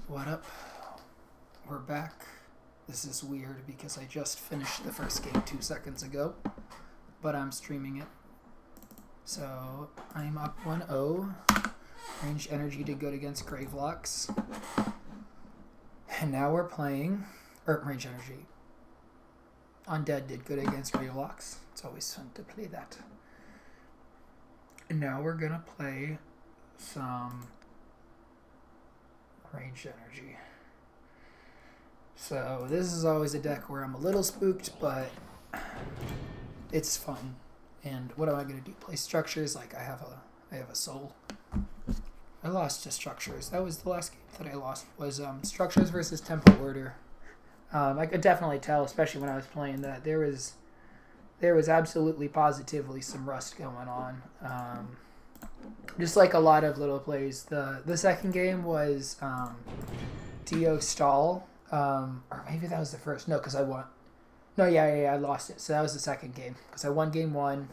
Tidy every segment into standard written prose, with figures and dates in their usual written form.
What up? We're back. This is weird because I just finished the first game 2 seconds ago, but I'm streaming it. So I'm up 1-0. Range energy did good against Gravelocks. And now we're playing... range energy. Undead did good against Gravelocks. It's always fun to play that. And now we're gonna play some range energy. So this is always a deck where I'm a little spooked, but it's fun. And what am I gonna do? Play structures? Like I have a soul. I lost to structures. That was the last game that I lost. Was structures versus tempo order. I could definitely tell, especially when I was playing, that there was absolutely positively some rust going on. Just like a lot of little plays. The second game was Dio stall. Or maybe that was the first. No, because I won. No, yeah, I lost it. So that was the second game. Because I won game 1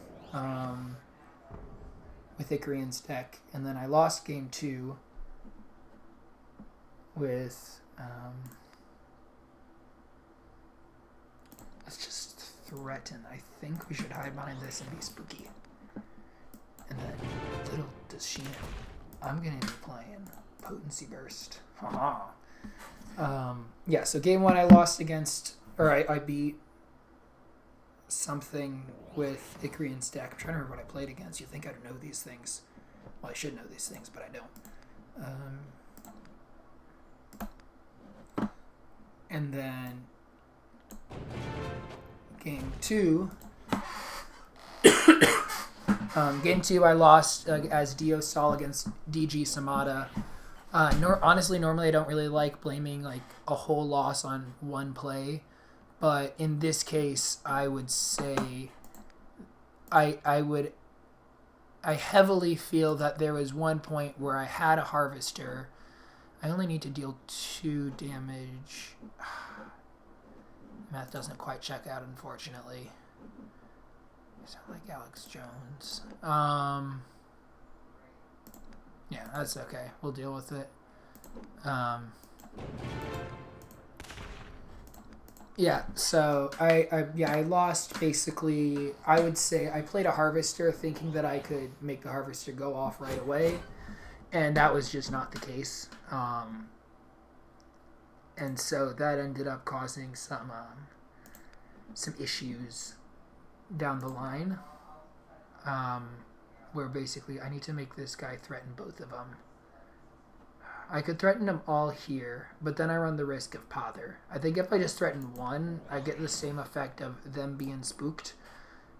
with Icarian's deck. And then I lost game 2 with... let's just threaten. I think we should hide behind this and be spooky. And then, little does she know, I'm going to be playing Potency Burst. Haha. Yeah, so game 1 I lost against, or I beat something with Icarian's deck. I'm trying to remember what I played against. You think I know these things. Well, I should know these things, but I don't. And then game 2... game 2 I lost as Dio stall against DG Samada. Honestly, normally I don't really like blaming like a whole loss on one play, but in this case I would say I heavily feel that there was one point where I had a Harvester. I only need to deal 2 damage. Math doesn't quite check out, unfortunately. I sound like Alex Jones. Yeah, that's okay. We'll deal with it. Yeah, so I lost basically. I would say I played a Harvester thinking that I could make the Harvester go off right away, and that was just not the case. And so that ended up causing some issues down the line, where basically I need to make this guy threaten both of them. I could threaten them all here, but then I run the risk of Pother. I think if I just threaten one, I get the same effect of them being spooked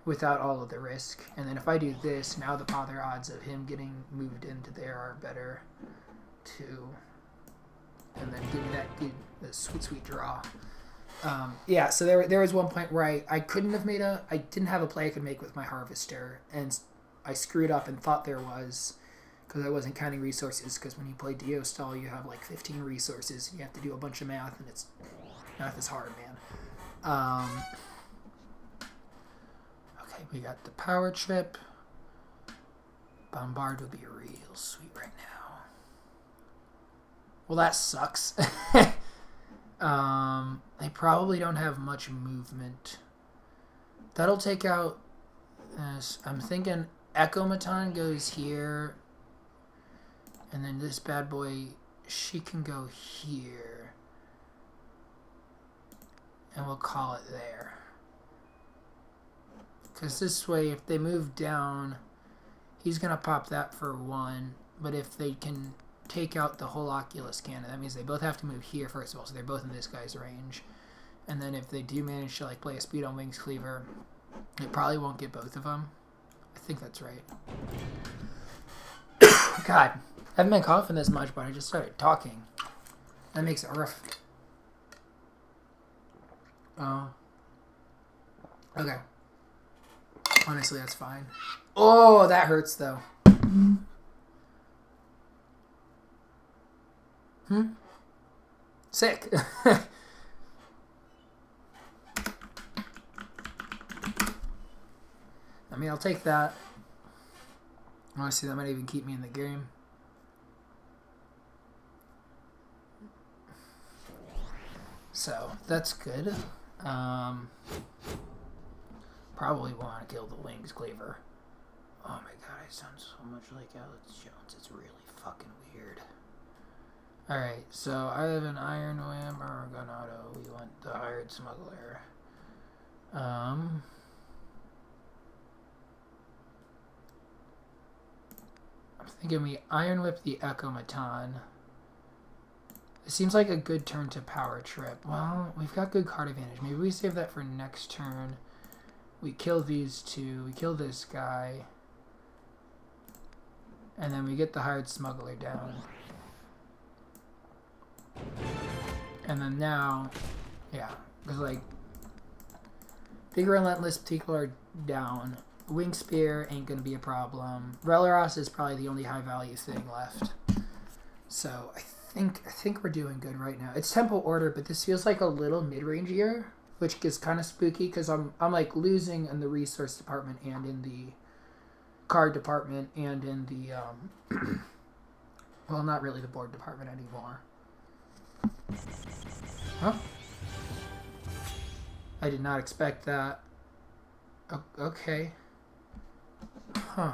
without all of the risk. And then if I do this, now the Pother odds of him getting moved into there are better too. And then give me that sweet draw. Yeah, so there was one point where I didn't have a play I could make with my Harvester, and I screwed up and thought there was, because I wasn't counting resources, because when you play Dio stall you have like 15 resources, and you have to do a bunch of math, and math is hard, man. Okay, we got the power trip. Bombard would be real sweet right now. Well, that sucks. They probably don't have much movement. That'll take out... I'm thinking Echomaton goes here. And then this bad boy, she can go here. And we'll call it there. Because this way, if they move down, he's going to pop that for 1. But if they can take out the whole Oculus cannon, that means they both have to move here first of all, so they're both in this guy's range. And then if they do manage to like play a Speed on Wings Cleaver, it probably won't get both of them. I think that's right. God, I haven't been coughing this much, but I just started talking. That makes it rough. Oh. Okay. Honestly, that's fine. Oh, that hurts though. Sick. I mean, I'll take that. Honestly, that might even keep me in the game. so that's good. Probably want to kill the Wings Cleaver. Oh my god, I sound so much like Alex Jones. It's really fucking weird. Alright, so I have an Iron Wham or Gun Auto. We want the Hired Smuggler. I'm thinking we Iron Whip the Echo Maton. It seems like a good turn to Power Trip. Well, we've got good card advantage. Maybe we save that for next turn. We kill these two. We kill this guy. And then we get the Hired Smuggler down. And then now, yeah, because like, Big Relentless people are down. Wing Spear ain't going to be a problem. Releros is probably the only high value thing left. So I think we're doing good right now. It's Temple Order, but this feels like a little mid-rangier, which is kind of spooky because I'm like losing in the resource department and in the card department and in the well, not really the board department anymore. Huh? I did not expect that. Okay. Huh.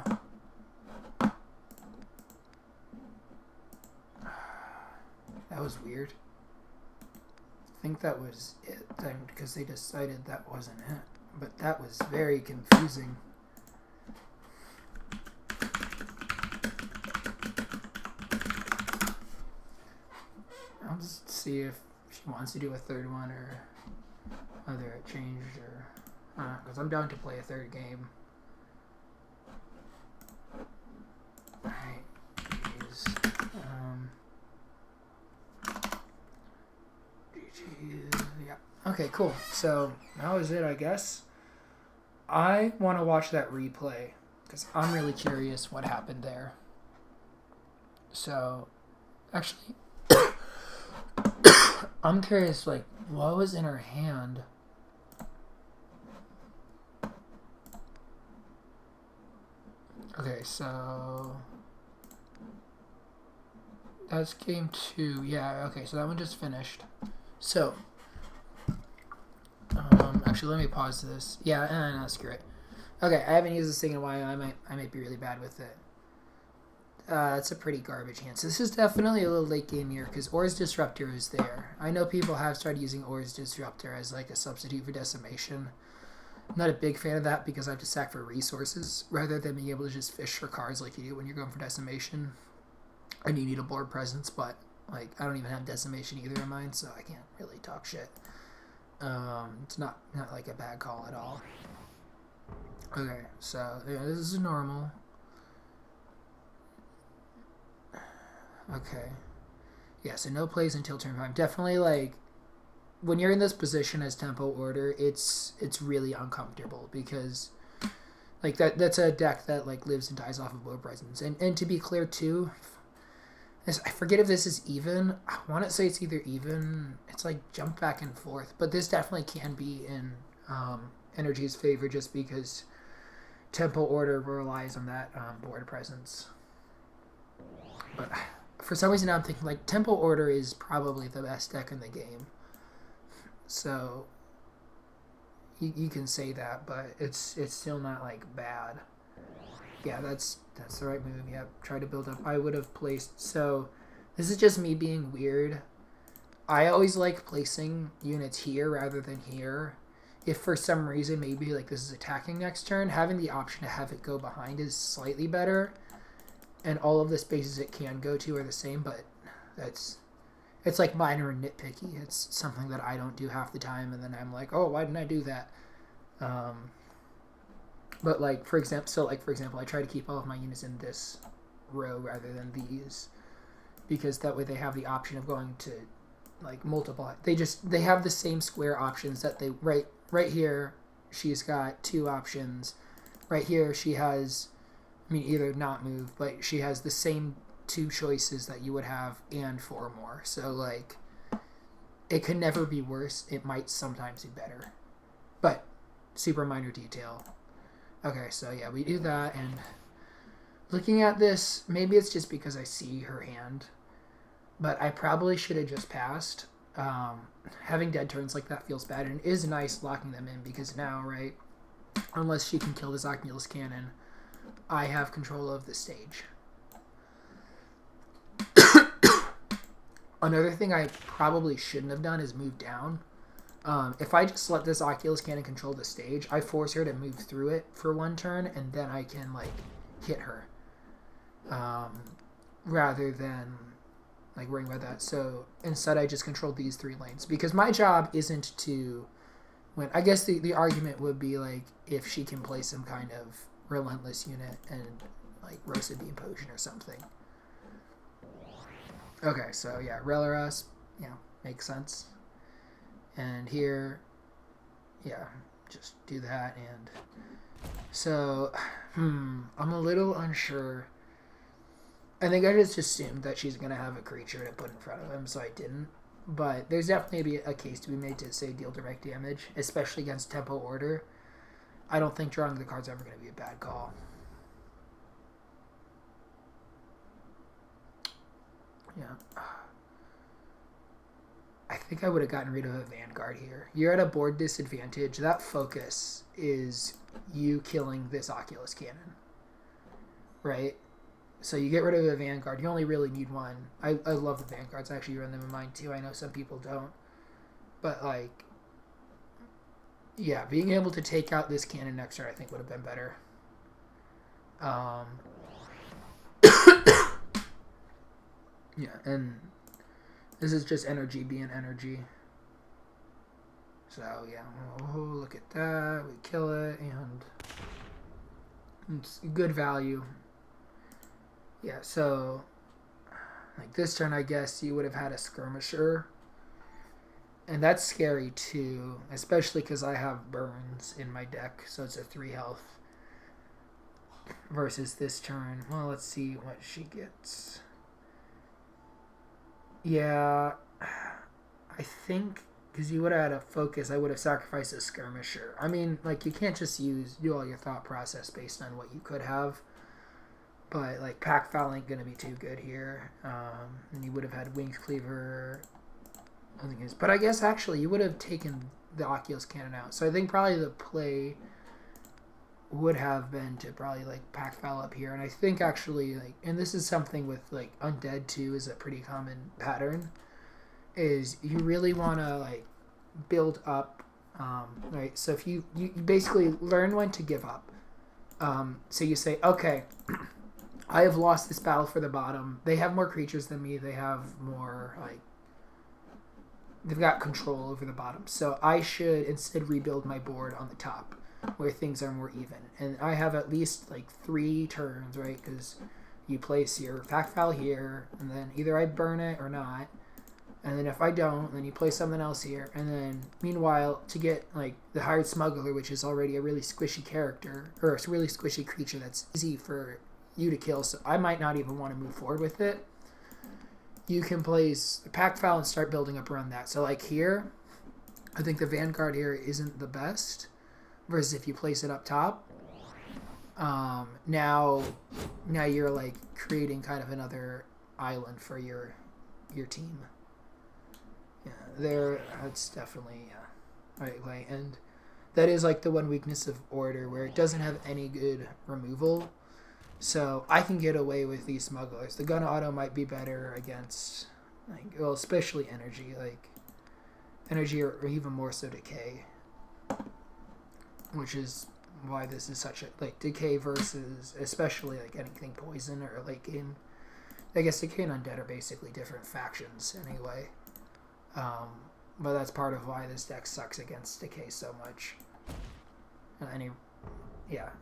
That was weird. I think that was it then because they decided that wasn't it. But that was very confusing. I'll just see if she wants to do a third one or whether it changed or because I'm down to play a third game. Alright. Yeah. Okay, cool. So that was it, I guess. I want to watch that replay because I'm really curious what happened there. So, actually, I'm curious, like, what was in her hand? Okay, so that's game 2. Yeah, okay, so that one just finished. So, actually, let me pause this. Yeah, no, screw it. Okay, I haven't used this thing in a while. I might be really bad with it. That's a pretty garbage hand. So this is definitely a little late game here because Aura's Disruptor is there. I know people have started using Aura's Disruptor as like a substitute for Decimation. I'm not a big fan of that because I have to sack for resources rather than being able to just fish for cards like you do when you're going for Decimation. And you need a board presence, but like I don't even have Decimation either in mine, so I can't really talk shit. It's not like a bad call at all. Okay, so yeah, this is normal. Okay. Yeah, so no plays until turn 5. Definitely, like, when you're in this position as Tempo Order, it's really uncomfortable because, like, that's a deck that, like, lives and dies off of board presence. And to be clear, too, I forget if this is even. I want to say it's either even. It's, like, jump back and forth. But this definitely can be in Energy's favor just because Tempo Order relies on that board presence. But for some reason, I'm thinking, like, Tempo Order is probably the best deck in the game. So, you can say that, but it's still not, like, bad. Yeah, that's the right move. Yep, try to build up. I would have placed... So, this is just me being weird. I always like placing units here rather than here. If for some reason, maybe, like, this is attacking next turn, having the option to have it go behind is slightly better. And all of the spaces it can go to are the same, but it's like minor and nitpicky. It's something that I don't do half the time, and then I'm like, oh, why didn't I do that? But like for example, I try to keep all of my units in this row rather than these, because that way they have the option of going to like multiple. They have the same square options that they right here. She's got 2 options. Right here she has. I mean, either not move, but she has the same 2 choices that you would have and 4 more. So, like, it could never be worse. It might sometimes be better. But, super minor detail. Okay, so yeah, we do that, and looking at this, maybe it's just because I see her hand, but I probably should have just passed. having dead turns like that feels bad, and it is nice locking them in because now, right, unless she can kill this Oculus Cannon, I have control of the stage. Another thing I probably shouldn't have done is move down. If I just let this Oculus Cannon control the stage, I force her to move through it for one turn, and then I can, like, hit her. Rather than, like, worrying about that. So instead I just control these 3 lanes. Because my job isn't to win. I guess the argument would be, like, if she can play some kind of relentless unit and, like, Roasted Bean Potion or something. Okay, so yeah, Releras, makes sense. And here, yeah, just do that. And so, I'm a little unsure. I think I just assumed that she's going to have a creature to put in front of him, so I didn't. But there's definitely a case to be made to, say, deal direct damage, especially against Tempo Order. I don't think drawing the card's ever going to be a bad call. Yeah. I think I would have gotten rid of a Vanguard here. You're at a board disadvantage. That focus is you killing this Oculus Cannon. Right? So you get rid of a Vanguard. You only really need one. I love the Vanguards. I actually run them in mine too. I know some people don't. But, like, yeah, being able to take out this cannon next turn I think would have been better. Yeah, and this is just energy being energy. So, yeah, oh, look at that. We kill it, and it's good value. Yeah, so, like, this turn, I guess, you would have had a Skirmisher. And that's scary, too, especially because I have Burns in my deck, so it's a 3 health. Versus this turn. Well, let's see what she gets. Yeah, I think because you would have had a focus, I would have sacrificed a Skirmisher. I mean, like, you can't just do all your thought process based on what you could have. But, like, Pack Foul ain't going to be too good here. And you would have had Winged Cleaver. But I guess, actually, you would have taken the Oculus Cannon out. So I think probably the play would have been to probably, like, Pack Foul up here. And I think, actually, like, and this is something with, like, Undead, too, is a pretty common pattern, is you really want to, like, build up, right? So if you basically learn when to give up. So you say, okay, I have lost this battle for the bottom. They have more creatures than me. They have more, like, they've got control over the bottom. So I should instead rebuild my board on the top where things are more even. And I have at least, like, 3 turns, right? Because you place your Pack Foul here, and then either I burn it or not. And then if I don't, then you play something else here. And then, meanwhile, to get, like, the Hired Smuggler, which is already a really squishy character, or a really squishy creature that's easy for you to kill, so I might not even want to move forward with it. You can place the Pack Foul and start building up around that. So, like, here, I think the Vanguard here isn't the best, versus if you place it up top. Now you're, like, creating kind of another island for your team. Yeah, that's definitely, right, and that is, like, the one weakness of Order, where it doesn't have any good removal. So I can get away with these smugglers. The gun auto might be better against, like, well, especially energy, or even more so decay, which is why this is such a, like, decay versus especially, like, anything poison or late game. I guess decay and undead are basically different factions anyway. But that's part of why this deck sucks against decay so much.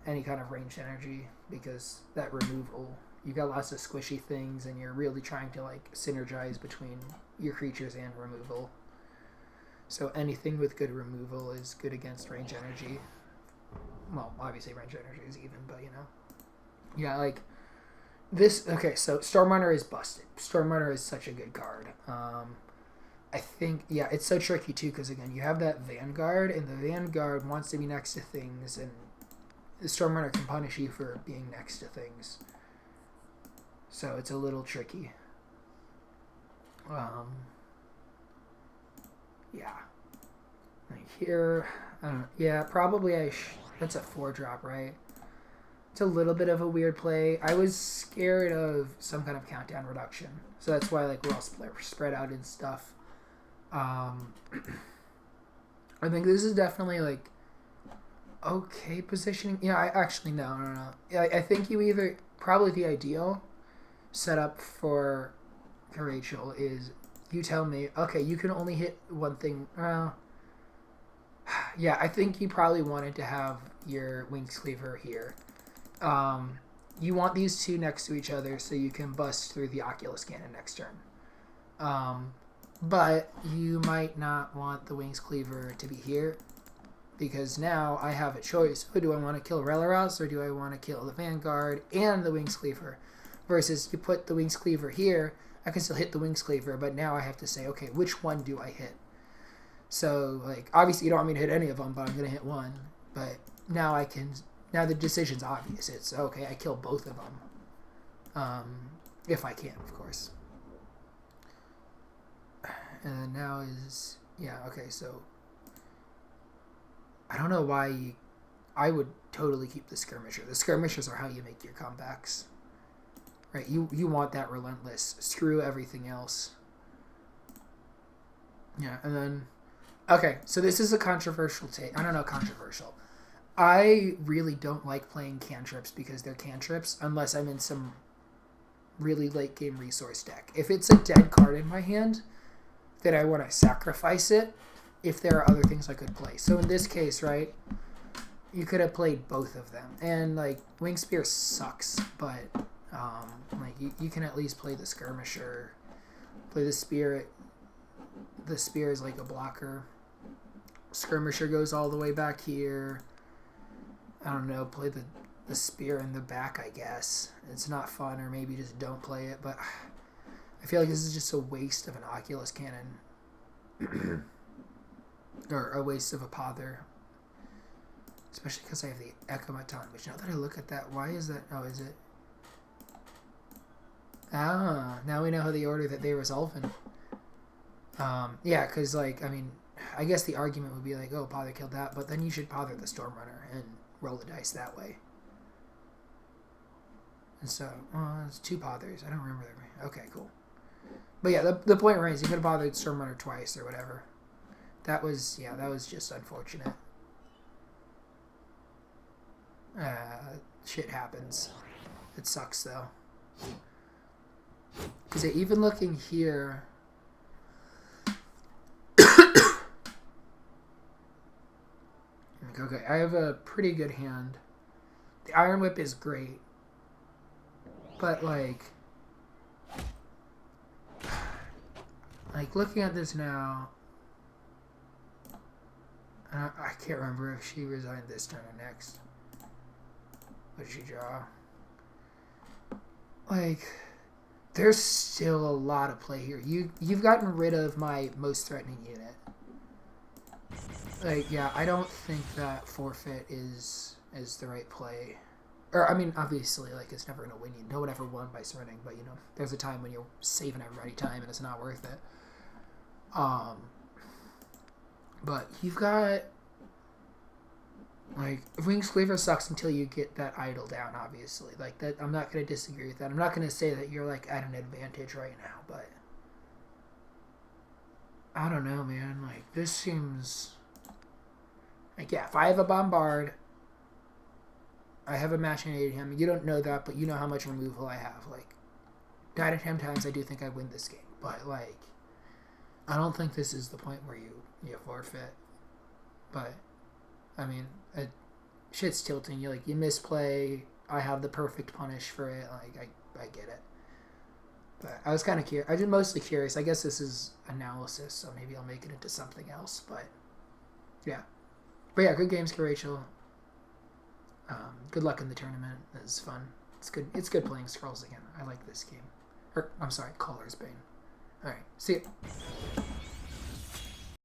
Any kind of ranged energy, because that removal, you got lots of squishy things, and you're really trying to, like, synergize between your creatures and removal. So anything with good removal is good against range energy. Well, obviously range energy is even, but, you know. Yeah, like, this, okay, so Stormrunner is busted. Stormrunner is such a good card. I think, yeah, it's so tricky, too, because, again, you have that Vanguard, and the Vanguard wants to be next to things, and the Stormrunner can punish you for being next to things. So it's a little tricky. Yeah. Like here, I don't know. Yeah, probably that's a 4-drop, right? It's a little bit of a weird play. I was scared of some kind of countdown reduction. So that's why like we're all spread out and stuff. I think this is definitely like okay positioning. Yeah, I actually no. Yeah, I think you either probably the ideal setup for Carachel is you tell me, okay, you can only hit one thing. Yeah, I think you probably wanted to have your Wings Cleaver here. You want these two next to each other so you can bust through the Oculus Cannon next turn. But you might not want the Wings Cleaver to be here because now I have a choice. Do I want to kill Releros or do I want to kill the Vanguard and the Wings Cleaver? Versus you put the Wings Cleaver here, I can still hit the Wings Cleaver, but now I have to say, okay, which one do I hit? So, like, obviously you don't want me to hit any of them, but I'm going to hit one. But now now the decision's obvious. It's, okay, I kill both of them. If I can, of course. And then now is, yeah, okay, so I don't know why I would totally keep the Skirmisher. The Skirmishers are how you make your comebacks. Right, you want that relentless. Screw everything else. Yeah, and then... Okay, so this is a controversial take. I don't know, controversial. I really don't like playing cantrips because they're cantrips unless I'm in some really late game resource deck. If it's a dead card in my hand, then I want to sacrifice it if there are other things I could play. So in this case, right, you could have played both of them. And, like, Wing Spear sucks, but... like you can at least play the Skirmisher, play the Spirit. The Spear is like a blocker. Skirmisher goes all the way back here. I don't know, play the Spear in the back, I guess. It's not fun, or maybe just don't play it, but I feel like this is just a waste of an Oculus Cannon. Or a waste of a Pother. Especially because I have the Echomaton, which now that I look at that, why is that? Oh, is it? Ah, now we know how the order that they resolve in. Yeah, because, like, I mean, I guess the argument would be like, oh, Pother killed that, but then you should Pother the Stormrunner and roll the dice that way. And so, it's 2 Pothers. I don't remember that. Okay, cool. But yeah, the point remains, you could have bothered Stormrunner twice or whatever. That was just unfortunate. Shit happens. It sucks, though. Because even looking here... Okay, I have a pretty good hand. The Iron Whip is great. But, like, looking at this now, I can't remember if she resigned this turn or next. What did she draw? Like, there's still a lot of play here. You've gotten rid of my most threatening unit. Like, yeah, I don't think that forfeit is the right play. Or, I mean, obviously, like, it's never going to win you. No one ever won by surrendering, but, you know, there's a time when you're saving everybody time and it's not worth it. But you've got, like, Wings Cleaver sucks until you get that idle down, obviously. Like, that, I'm not going to disagree with that. I'm not going to say that you're, like, at an advantage right now, but I don't know, man. Like, this seems... Like, yeah, if I have a Bombard, I have a Machinating Him. You don't know that, but you know how much removal I have. Like, 9 out of 10 times I do think I win this game. But, like, I don't think this is the point where you forfeit. But, I mean, shit's tilting. You misplay. I have the perfect punish for it. Like, I get it. But I was kind of curious. I'm just mostly curious. I guess this is analysis, so maybe I'll make it into something else. But, yeah. But yeah, good games, Carachel. Good luck in the tournament. It was fun. It's good playing Scrolls again. I like this game. I'm sorry, Caller's Bane. Alright, see ya.